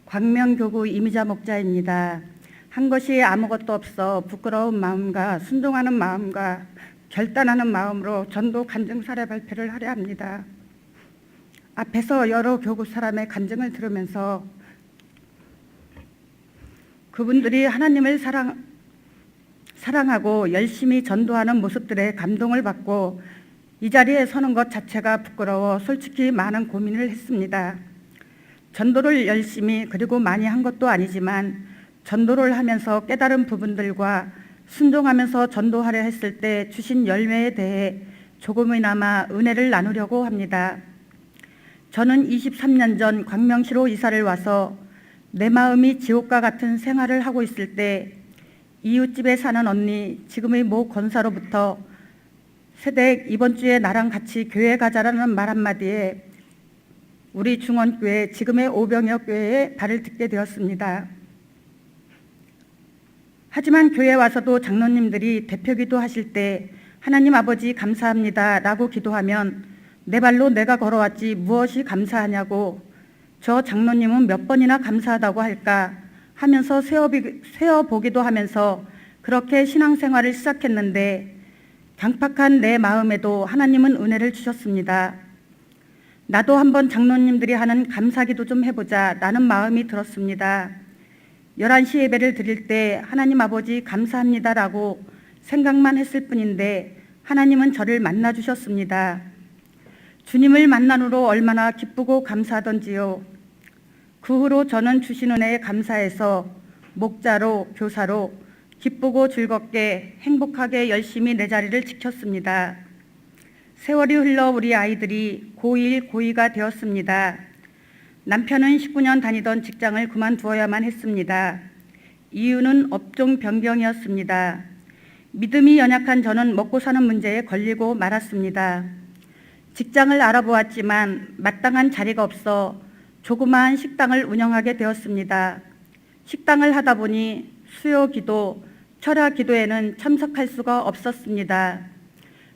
광명교구 이미자 목자입니다. 한 것이 아무것도 없어 부끄러운 마음과 순종하는 마음과 결단하는 마음으로 전도 간증 사례 발표를 하려 합니다. 앞에서 여러 교구 사람의 간증을 들으면서 그분들이 하나님을 사랑하고 열심히 전도하는 모습들에 감동을 받고 이 자리에 서는 것 자체가 부끄러워 솔직히 많은 고민을 했습니다. 전도를 열심히 그리고 많이 한 것도 아니지만 전도를 하면서 깨달은 부분들과 순종하면서 전도하려 했을 때 주신 열매에 대해 조금이나마 은혜를 나누려고 합니다. 저는 23년 전 광명시로 이사를 와서 내 마음이 지옥과 같은 생활을 하고 있을 때 이웃집에 사는 언니, 지금의 모 권사로부터 세댁 이번 주에 나랑 같이 교회 가자라는 말 한마디에 우리 중원교회, 지금의 오병역 교회에 발을 딛게 되었습니다. 하지만 교회에 와서도 장로님들이 대표기도 하실 때 하나님 아버지 감사합니다 라고 기도하면 내 발로 내가 걸어왔지 무엇이 감사하냐고 저 장로님은 몇 번이나 감사하다고 할까 하면서 세어보기도 하면서 그렇게 신앙생활을 시작했는데 강팍한 내 마음에도 하나님은 은혜를 주셨습니다. 나도 한번 장로님들이 하는 감사기도 좀 해보자 라는 마음이 들었습니다. 11시 예배를 드릴 때 하나님 아버지 감사합니다 라고 생각만 했을 뿐인데 하나님은 저를 만나 주셨습니다. 주님을 만난으로 얼마나 기쁘고 감사하던지요. 그 후로 저는 주신 은혜에 감사해서 목자로 교사로 기쁘고 즐겁게 행복하게 열심히 내 자리를 지켰습니다. 세월이 흘러 우리 아이들이 고1, 고2가 되었습니다. 남편은 19년 다니던 직장을 그만두어야만 했습니다. 이유는 업종 변경이었습니다. 믿음이 연약한 저는 먹고 사는 문제에 걸리고 말았습니다. 직장을 알아보았지만 마땅한 자리가 없어 조그마한 식당을 운영하게 되었습니다. 식당을 하다 보니 수요 기도, 철야 기도에는 참석할 수가 없었습니다.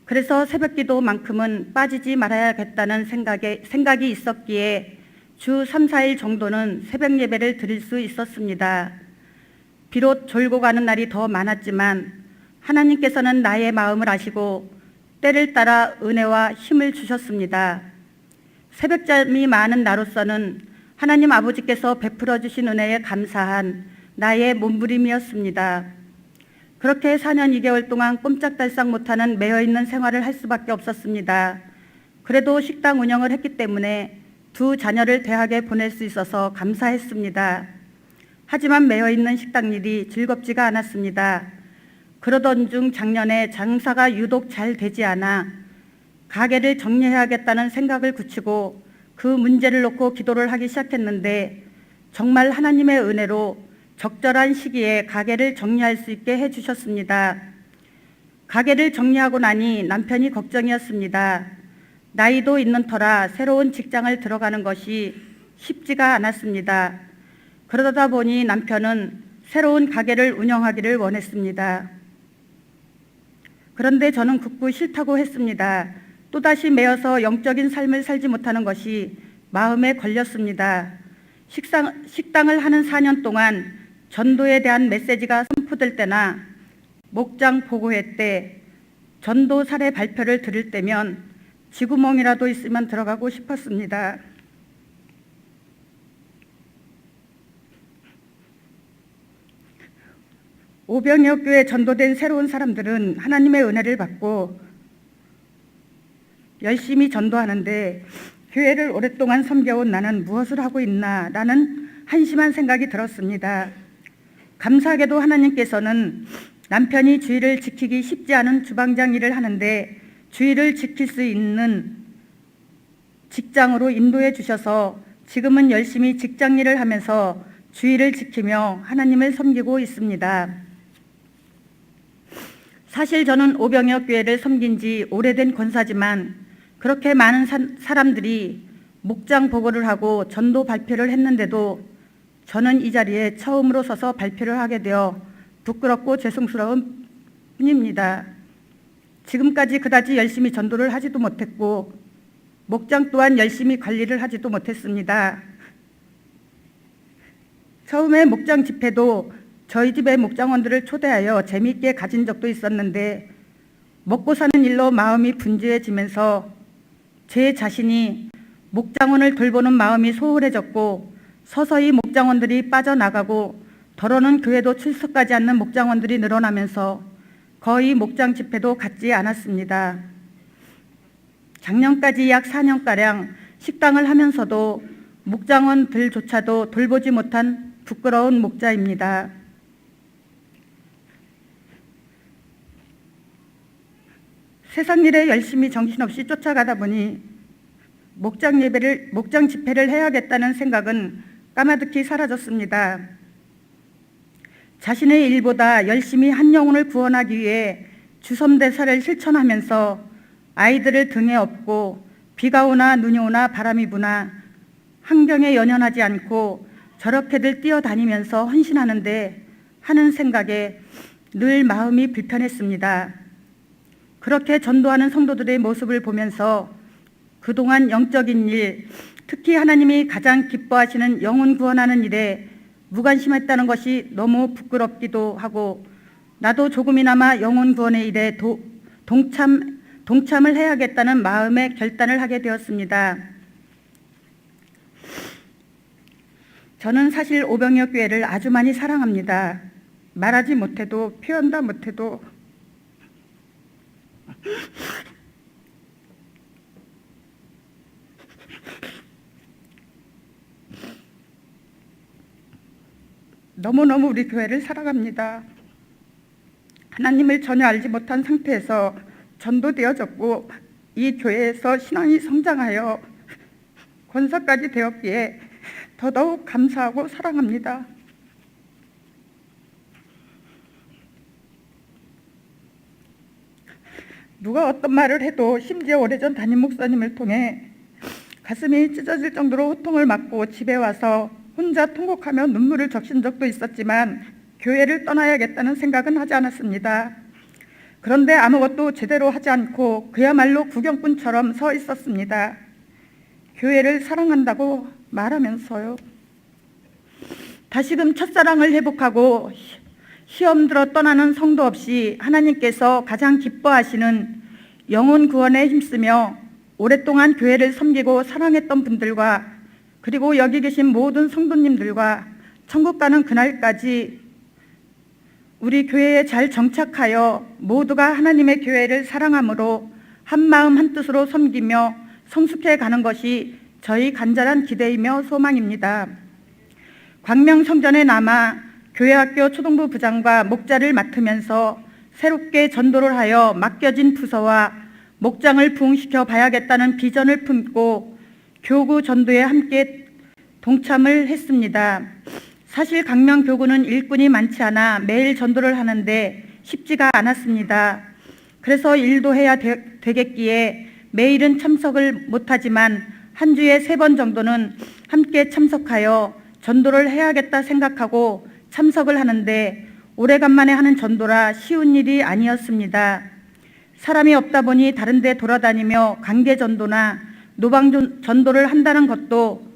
그래서 새벽 기도만큼은 빠지지 말아야겠다는 생각이 있었기에 주 3, 4일 정도는 새벽 예배를 드릴 수 있었습니다. 비록 졸고 가는 날이 더 많았지만 하나님께서는 나의 마음을 아시고 때를 따라 은혜와 힘을 주셨습니다. 새벽잠이 많은 나로서는 하나님 아버지께서 베풀어 주신 은혜에 감사한 나의 몸부림이었습니다. 그렇게 4년 2개월 동안 꼼짝달싹 못하는 매여있는 생활을 할 수밖에 없었습니다. 그래도 식당 운영을 했기 때문에 2 자녀를 대학에 보낼 수 있어서 감사했습니다. 하지만 매여있는 식당 일이 즐겁지가 않았습니다. 그러던 중 작년에 장사가 유독 잘 되지 않아 가게를 정리해야겠다는 생각을 굳히고 그 문제를 놓고 기도를 하기 시작했는데 정말 하나님의 은혜로 적절한 시기에 가게를 정리할 수 있게 해주셨습니다. 가게를 정리하고 나니 남편이 걱정이었습니다. 나이도 있는 터라 새로운 직장을 들어가는 것이 쉽지가 않았습니다. 그러다 보니 남편은 새로운 가게를 운영하기를 원했습니다. 그런데 저는 극구 싫다고 했습니다. 또다시 매여서 영적인 삶을 살지 못하는 것이 마음에 걸렸습니다. 식당을 하는 4년 동안 전도에 대한 메시지가 선포될 때나 목장 보고회 때 전도 사례 발표를 들을 때면 쥐구멍이라도 있으면 들어가고 싶었습니다. 오병역 교회 전도된 새로운 사람들은 하나님의 은혜를 받고 열심히 전도하는데 교회를 오랫동안 섬겨온 나는 무엇을 하고 있나 라는 한심한 생각이 들었습니다. 감사하게도 하나님께서는 남편이 주의를 지키기 쉽지 않은 주방장 일을 하는데 주의를 지킬 수 있는 직장으로 인도해 주셔서 지금은 열심히 직장 일을 하면서 주의를 지키며 하나님을 섬기고 있습니다. 사실 저는 오병역 교회를 섬긴 지 오래된 권사지만 그렇게 많은 사람들이 목장 보고를 하고 전도 발표를 했는데도 저는 이 자리에 처음으로 서서 발표를 하게 되어 부끄럽고 죄송스러운 뿐입니다. 지금까지 그다지 열심히 전도를 하지도 못했고 목장 또한 열심히 관리를 하지도 못했습니다. 처음에 목장 집회도 저희 집의 목장원들을 초대하여 재미있게 가진 적도 있었는데 먹고 사는 일로 마음이 분주해지면서 제 자신이 목장원을 돌보는 마음이 소홀해졌고 서서히 목장원들이 빠져나가고 더러는 교회도 출석하지 않는 목장원들이 늘어나면서 거의 목장 집회도 갖지 않았습니다. 작년까지 약 4년가량 식당을 하면서도 목장원들조차도 돌보지 못한 부끄러운 목자입니다. 세상 일에 열심히 정신없이 쫓아가다 보니 목장 집회를 해야겠다는 생각은 까마득히 사라졌습니다. 자신의 일보다 열심히 한 영혼을 구원하기 위해 주섬대사를 실천하면서 아이들을 등에 업고 비가 오나 눈이 오나 바람이 부나 환경에 연연하지 않고 저렇게들 뛰어다니면서 헌신하는데 하는 생각에 늘 마음이 불편했습니다. 그렇게 전도하는 성도들의 모습을 보면서 그동안 영적인 일, 특히 하나님이 가장 기뻐하시는 영혼 구원하는 일에 무관심했다는 것이 너무 부끄럽기도 하고 나도 조금이나마 영혼 구원의 일에 동참을 해야겠다는 마음의 결단을 하게 되었습니다. 저는 사실 오병이어 교회를 아주 많이 사랑합니다. 말하지 못해도 표현도 못해도 너무너무 우리 교회를 사랑합니다. 하나님을 전혀 알지 못한 상태에서 전도되어졌고 이 교회에서 신앙이 성장하여 권사까지 되었기에 더더욱 감사하고 사랑합니다. 누가 어떤 말을 해도 심지어 오래전 담임 목사님을 통해 가슴이 찢어질 정도로 호통을 맞고 집에 와서 혼자 통곡하며 눈물을 적신 적도 있었지만 교회를 떠나야겠다는 생각은 하지 않았습니다. 그런데 아무것도 제대로 하지 않고 그야말로 구경꾼처럼 서 있었습니다. 교회를 사랑한다고 말하면서요. 다시금 첫사랑을 회복하고 시험 들어 떠나는 성도 없이 하나님께서 가장 기뻐하시는 영혼 구원에 힘쓰며 오랫동안 교회를 섬기고 사랑했던 분들과 그리고 여기 계신 모든 성도님들과 천국 가는 그날까지 우리 교회에 잘 정착하여 모두가 하나님의 교회를 사랑함으로 한마음 한뜻으로 섬기며 성숙해 가는 것이 저희 간절한 기대이며 소망입니다. 광명성전에 남아 교회학교 초등부 부장과 목자를 맡으면서 새롭게 전도를 하여 맡겨진 부서와 목장을 부흥시켜 봐야겠다는 비전을 품고 교구 전도에 함께 동참을 했습니다. 사실 광명교구는 일꾼이 많지 않아 매일 전도를 하는데 쉽지가 않았습니다. 그래서 일도 해야 되겠기에 매일은 참석을 못하지만 한 주에 3번 정도는 함께 참석하여 전도를 해야겠다 생각하고 참석을 하는데 오래간만에 하는 전도라 쉬운 일이 아니었습니다. 사람이 없다 보니 다른 데 돌아다니며 관계 전도나 노방 전도를 한다는 것도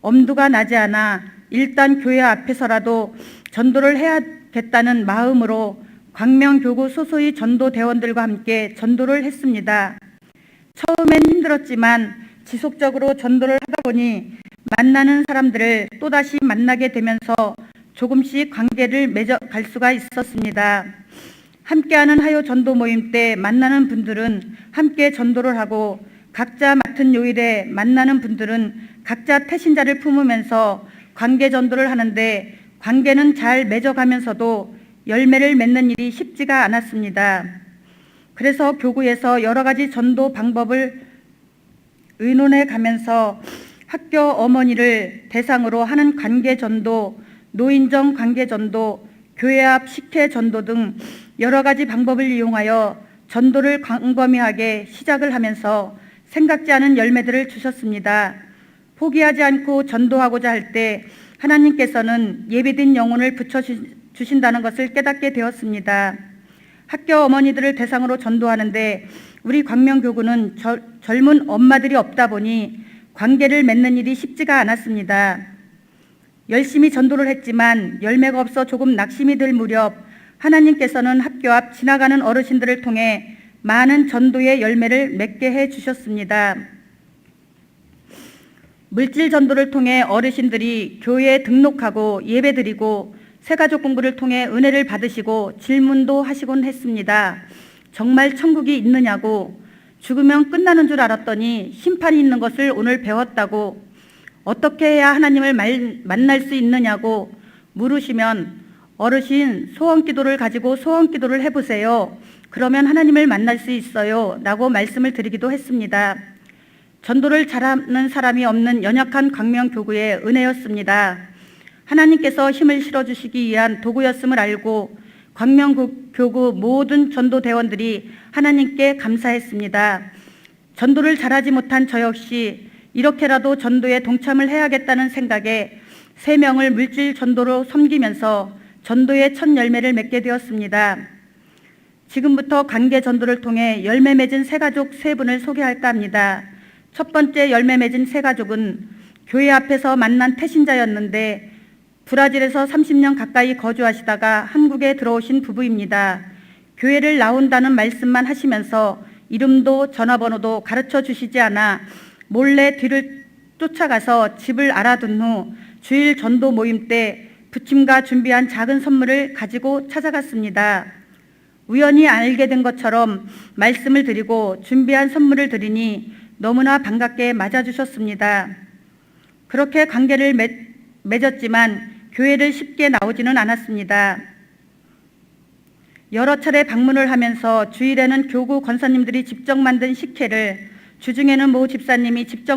엄두가 나지 않아 일단 교회 앞에서라도 전도를 해야겠다는 마음으로 광명교구 소소의 전도대원들과 함께 전도를 했습니다. 처음엔 힘들었지만 지속적으로 전도를 하다 보니 만나는 사람들을 또다시 만나게 되면서 조금씩 관계를 맺어갈 수가 있었습니다. 함께하는 하요 전도 모임 때 만나는 분들은 함께 전도를 하고 각자 맡은 요일에 만나는 분들은 각자 태신자를 품으면서 관계 전도를 하는데 관계는 잘 맺어가면서도 열매를 맺는 일이 쉽지가 않았습니다. 그래서 교구에서 여러 가지 전도 방법을 의논해 가면서 학교 어머니를 대상으로 하는 관계 전도, 노인정 관계 전도, 교회 앞 식혜 전도 등 여러 가지 방법을 이용하여 전도를 광범위하게 시작을 하면서 생각지 않은 열매들을 주셨습니다. 포기하지 않고 전도하고자 할 때 하나님께서는 예비된 영혼을 붙여주신다는 것을 깨닫게 되었습니다. 학교 어머니들을 대상으로 전도하는데 우리 광명교구는 젊은 엄마들이 없다 보니 관계를 맺는 일이 쉽지가 않았습니다. 열심히 전도를 했지만 열매가 없어 조금 낙심이 들 무렵 하나님께서는 학교 앞 지나가는 어르신들을 통해 많은 전도의 열매를 맺게 해 주셨습니다. 물질 전도를 통해 어르신들이 교회에 등록하고 예배드리고 새가족 공부를 통해 은혜를 받으시고 질문도 하시곤 했습니다. 정말 천국이 있느냐고, 죽으면 끝나는 줄 알았더니 심판이 있는 것을 오늘 배웠다고, 어떻게 해야 하나님을 만날 수 있느냐고 물으시면 어르신 소원기도를 가지고 소원기도를 해보세요. 그러면 하나님을 만날 수 있어요. 라고 말씀을 드리기도 했습니다. 전도를 잘하는 사람이 없는 연약한 광명교구의 은혜였습니다. 하나님께서 힘을 실어주시기 위한 도구였음을 알고 광명교구 모든 전도대원들이 하나님께 감사했습니다. 전도를 잘하지 못한 저 역시 이렇게라도 전도에 동참을 해야겠다는 생각에 3명을 물질 전도로 섬기면서 전도의 첫 열매를 맺게 되었습니다. 지금부터 관계 전도를 통해 열매 맺은 새가족 3분을 소개할까 합니다. 첫 번째 열매 맺은 새가족은 교회 앞에서 만난 태신자였는데 브라질에서 30년 가까이 거주하시다가 한국에 들어오신 부부입니다. 교회를 나온다는 말씀만 하시면서 이름도 전화번호도 가르쳐 주시지 않아 몰래 뒤를 쫓아가서 집을 알아둔 후 주일 전도 모임 때 부침과 준비한 작은 선물을 가지고 찾아갔습니다. 우연히 알게 된 것처럼 말씀을 드리고 준비한 선물을 드리니 너무나 반갑게 맞아주셨습니다. 그렇게 관계를 맺었지만 교회를 쉽게 나오지는 않았습니다. 여러 차례 방문을 하면서 주일에는 교구 권사님들이 직접 만든 식혜를, 주중에는 모 집사님이 직접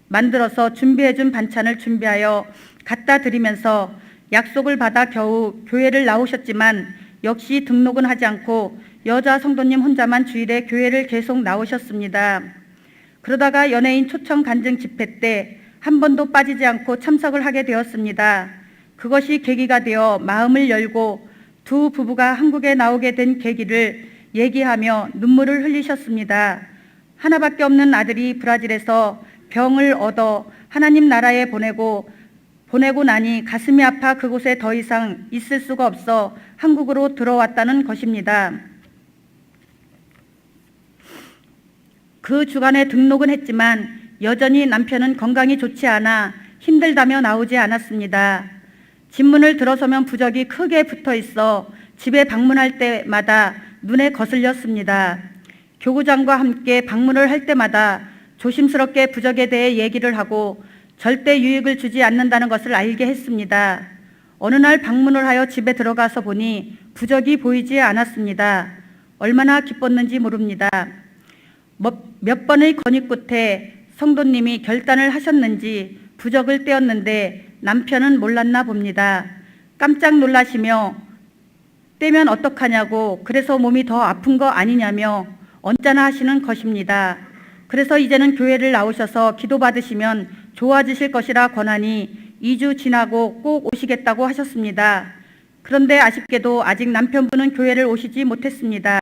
만들어서 준비해준 반찬을 준비하여 갖다 드리면서 약속을 받아 겨우 교회를 나오셨지만 역시 등록은 하지 않고 여자 성도님 혼자만 주일에 교회를 계속 나오셨습니다. 그러다가 연예인 초청 간증 집회 때 한 번도 빠지지 않고 참석을 하게 되었습니다. 그것이 계기가 되어 마음을 열고 두 부부가 한국에 나오게 된 계기를 얘기하며 눈물을 흘리셨습니다. 하나밖에 없는 아들이 브라질에서 병을 얻어 하나님 나라에 보내고 나니 가슴이 아파 그곳에 더 이상 있을 수가 없어 한국으로 들어왔다는 것입니다. 그 주간에 등록은 했지만 여전히 남편은 건강이 좋지 않아 힘들다며 나오지 않았습니다. 집문을 들어서면 부적이 크게 붙어 있어 집에 방문할 때마다 눈에 거슬렸습니다. 교구장과 함께 방문을 할 때마다 조심스럽게 부적에 대해 얘기를 하고 절대 유익을 주지 않는다는 것을 알게 했습니다. 어느 날 방문을 하여 집에 들어가서 보니 부적이 보이지 않았습니다. 얼마나 기뻤는지 모릅니다. 몇 번의 건의 끝에 성도님이 결단을 하셨는지 부적을 떼었는데 남편은 몰랐나 봅니다. 깜짝 놀라시며 떼면 어떡하냐고, 그래서 몸이 더 아픈 거 아니냐며 언짢아 하시는 것입니다. 그래서 이제는 교회를 나오셔서 기도받으시면 좋아지실 것이라 권하니 2주 지나고 꼭 오시겠다고 하셨습니다. 그런데 아쉽게도 아직 남편분은 교회를 오시지 못했습니다.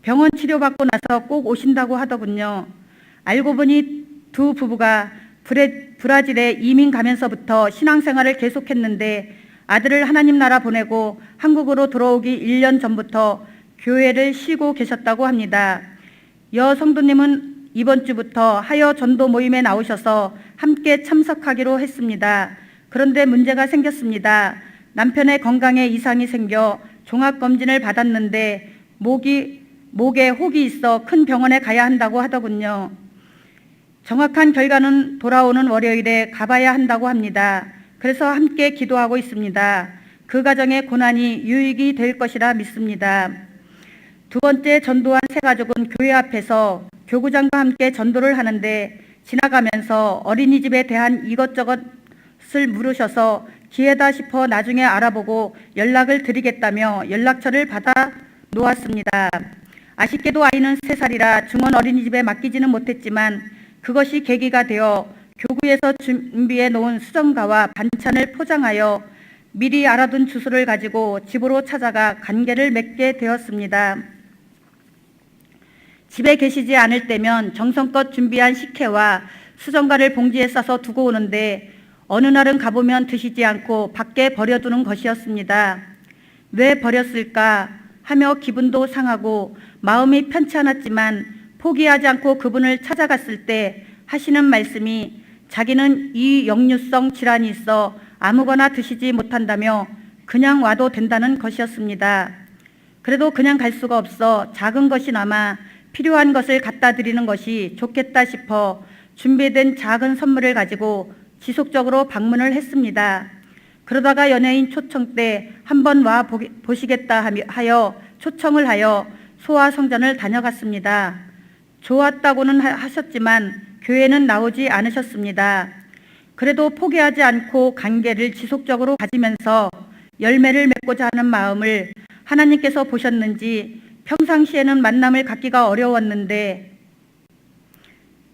병원 치료받고 나서 꼭 오신다고 하더군요. 알고 보니 두 부부가 브라질에 이민 가면서부터 신앙생활을 계속했는데 아들을 하나님 나라 보내고 한국으로 들어오기 1년 전부터 교회를 쉬고 계셨다고 합니다. 여 성도님은 이번 주부터 하여 전도 모임에 나오셔서 함께 참석하기로 했습니다. 그런데 문제가 생겼습니다. 남편의 건강에 이상이 생겨 종합검진을 받았는데 목에 혹이 있어 큰 병원에 가야 한다고 하더군요. 정확한 결과는 돌아오는 월요일에 가봐야 한다고 합니다. 그래서 함께 기도하고 있습니다. 그 가정의 고난이 유익이 될 것이라 믿습니다. 두 번째 전도한 새가족은 교회 앞에서 교구장과 함께 전도를 하는데 지나가면서 어린이집에 대한 이것저것을 물으셔서 기회다 싶어 나중에 알아보고 연락을 드리겠다며 연락처를 받아 놓았습니다. 아쉽게도 아이는 3살이라 중원 어린이집에 맡기지는 못했지만 그것이 계기가 되어 교구에서 준비해 놓은 수정과와 반찬을 포장하여 미리 알아둔 주소를 가지고 집으로 찾아가 관계를 맺게 되었습니다. 집에 계시지 않을 때면 정성껏 준비한 식혜와 수정과를 봉지에 싸서 두고 오는데 어느 날은 가보면 드시지 않고 밖에 버려두는 것이었습니다. 왜 버렸을까 하며 기분도 상하고 마음이 편치 않았지만 포기하지 않고 그분을 찾아갔을 때 하시는 말씀이 자기는 이 역류성 질환이 있어 아무거나 드시지 못한다며 그냥 와도 된다는 것이었습니다. 그래도 그냥 갈 수가 없어 작은 것이나마 필요한 것을 갖다 드리는 것이 좋겠다 싶어 준비된 작은 선물을 가지고 지속적으로 방문을 했습니다. 그러다가 연예인 초청 때 한번 와 보시겠다 하여 초청을 하여 소아성전을 다녀갔습니다. 좋았다고는 하셨지만 교회는 나오지 않으셨습니다. 그래도 포기하지 않고 관계를 지속적으로 가지면서 열매를 맺고자 하는 마음을 하나님께서 보셨는지 평상시에는 만남을 갖기가 어려웠는데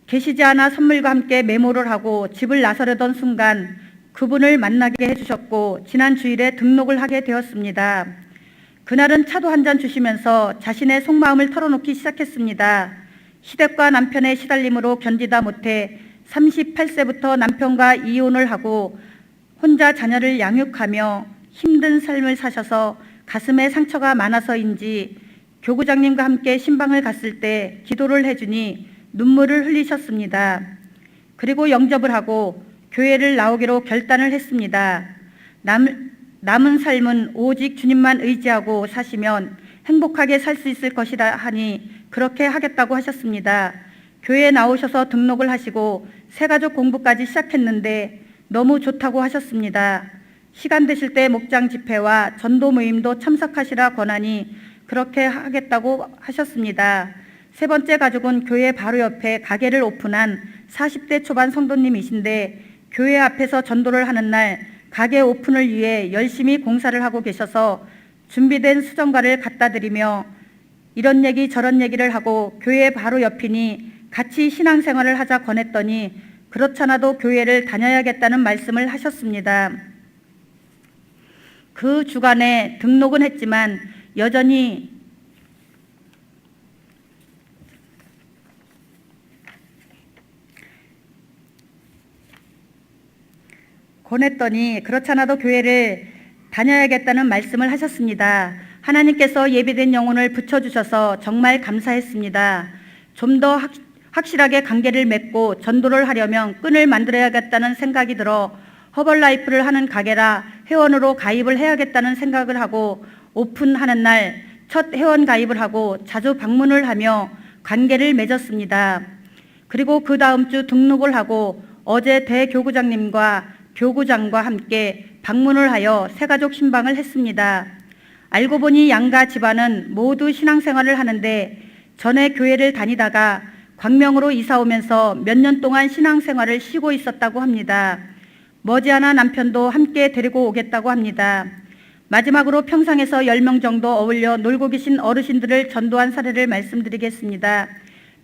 계시지 않아 선물과 함께 메모를 하고 집을 나서려던 순간 그분을 만나게 해주셨고 지난 주일에 등록을 하게 되었습니다. 그날은 차도 한 잔 주시면서 자신의 속마음을 털어놓기 시작했습니다. 시댁과 남편의 시달림으로 견디다 못해 38세부터 남편과 이혼을 하고 혼자 자녀를 양육하며 힘든 삶을 사셔서 가슴에 상처가 많아서인지 교구장님과 함께 신방을 갔을 때 기도를 해주니 눈물을 흘리셨습니다. 그리고 영접을 하고 교회를 나오기로 결단을 했습니다. 남은 삶은 오직 주님만 의지하고 사시면 행복하게 살 수 있을 것이다 하니 그렇게 하겠다고 하셨습니다. 교회에 나오셔서 등록을 하시고 새가족 공부까지 시작했는데 너무 좋다고 하셨습니다. 시간 되실 때 목장 집회와 전도 모임도 참석하시라 권하니 그렇게 하겠다고 하셨습니다. 세 번째 가족은 교회 바로 옆에 가게를 오픈한 40대 초반 성도님이신데 교회 앞에서 전도를 하는 날 가게 오픈을 위해 열심히 공사를 하고 계셔서 준비된 수정과를 갖다 드리며 이런 얘기 저런 얘기를 하고 교회 바로 옆이니 같이 신앙생활을 하자 권했더니 그렇잖아도 교회를 다녀야겠다는 말씀을 하셨습니다. 그 주간에 등록은 했지만 여전히 권했더니 그렇잖아도 교회를 다녀야겠다는 말씀을 하셨습니다. 하나님께서 예비된 영혼을 붙여주셔서 정말 감사했습니다. 좀 더 확실하게 관계를 맺고 전도를 하려면 끈을 만들어야겠다는 생각이 들어 허벌라이프를 하는 가게라 회원으로 가입을 해야겠다는 생각을 하고 오픈하는 날 첫 회원 가입을 하고 자주 방문을 하며 관계를 맺었습니다. 그리고 그 다음 주 등록을 하고 어제 대교구장님과 교구장과 함께 방문을 하여 새가족 신방을 했습니다. 알고 보니 양가 집안은 모두 신앙생활을 하는데 전에 교회를 다니다가 광명으로 이사 오면서 몇 년 동안 신앙생활을 쉬고 있었다고 합니다. 머지않아 남편도 함께 데리고 오겠다고 합니다. 마지막으로 평상에서 10명 정도 어울려 놀고 계신 어르신들을 전도한 사례를 말씀드리겠습니다.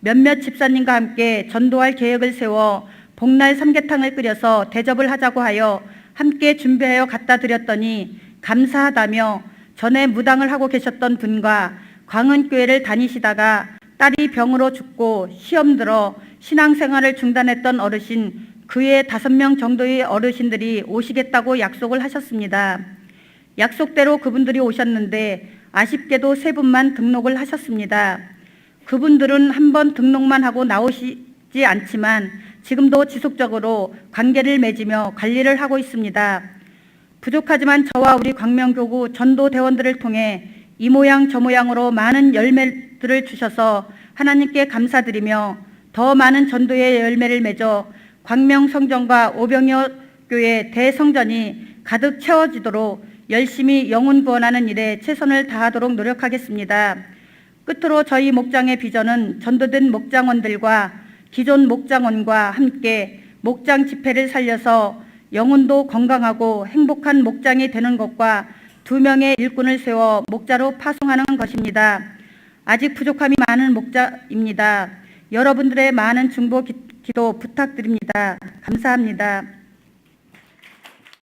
몇몇 집사님과 함께 전도할 계획을 세워 복날 삼계탕을 끓여서 대접을 하자고 하여 함께 준비하여 갖다 드렸더니 감사하다며 전에 무당을 하고 계셨던 분과 광은교회를 다니시다가 딸이 병으로 죽고 시험 들어 신앙생활을 중단했던 어르신 그 외 5명 정도의 어르신들이 오시겠다고 약속을 하셨습니다. 약속대로 그분들이 오셨는데 아쉽게도 3분만 등록을 하셨습니다. 그분들은 한번 등록만 하고 나오시지 않지만 지금도 지속적으로 관계를 맺으며 관리를 하고 있습니다. 부족하지만 저와 우리 광명교구 전도대원들을 통해 이 모양 저 모양으로 많은 열매들을 주셔서 하나님께 감사드리며 더 많은 전도의 열매를 맺어 광명성전과 오병이어 교회 대성전이 가득 채워지도록 열심히 영혼 구원하는 일에 최선을 다하도록 노력하겠습니다. 끝으로 저희 목장의 비전은 전도된 목장원들과 기존 목장원과 함께 목장 집회를 살려서 영혼도 건강하고 행복한 목장이 되는 것과 2명의 일꾼을 세워 목자로 파송하는 것입니다. 아직 부족함이 많은 목자입니다. 여러분들의 많은 중보 기도 부탁드립니다. 감사합니다.